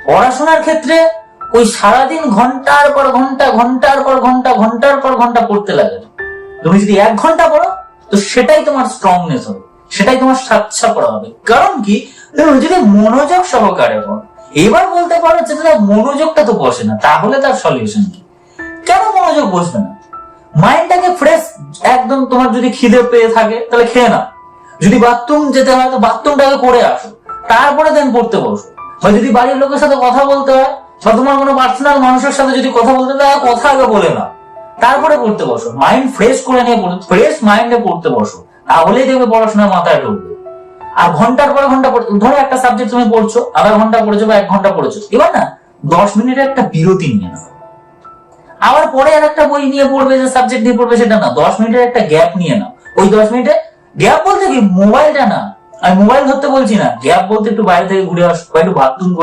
পড়াশোনার ক্ষেত্রে ওই সারাদিন ঘন্টার পর ঘন্টা ঘন্টার পর ঘন্টা ঘন্টার পর ঘন্টা পড়তে লাগে না। তুমি যদি 1 ঘন্টা পড়ো তো সেটাই তোমার স্ট্রংনেস হবে, সেটাই তোমার সাচ্ছা পড়া হবে। কারণ কি, তুমি যদি মনোযোগ সহকারে পড়ো। এবার বলতে পারো যে মনোযোগটা তো বসে না, তাহলে তার সলিউশন কি? কেন মনোযোগ বসবে না? মাইন্ডটাকে ফ্রেশ, একদম তোমার যদি খিদে পেয়ে থাকে তাহলে খেয়ে নাও, যদি বাথরুম যেতে হয় তো বাথরুমটাকে করে আসো, তারপরে দেন পড়তে বসো। বা যদি বাড়ির লোকের সাথে কথা বলতে হয় বা তোমার কোনো পার্সোনাল মানুষের সাথে যদি কথা বলতে হয়, কথা আগে বলে নাও, তারপরে পড়তে বসো। মাইন্ড ফ্রেশ করে নিয়ে ফ্রেশ মাইন্ডে পড়তে বসো, তাহলেই দেখবে পড়াশোনা মাথায় ঢুকবে। আর ঘন্টার পর ঘন্টা ধরো একটা সাবজেক্ট তুমি পড়ছো, আধা ঘন্টা পড়েছো বা 1 ঘন্টা পড়েছো, এবার না 10 মিনিটের একটা বিরতি নিয়ে নাও, আবার পরে আর একটা বই নিয়ে পড়বে, যে সাবজেক্ট নিয়ে পড়বে সেটা না, 10 মিনিটের একটা গ্যাপ নিয়ে নাও। ওই 10 মিনিটে গ্যাপ বলতে কি মোবাইলটা না, আমি মোবাইল ধরতে বলছি না, গ্যাপ বলতে একটু বাইরে থেকে ঘুরে আসো বা একটু বাথরুম করে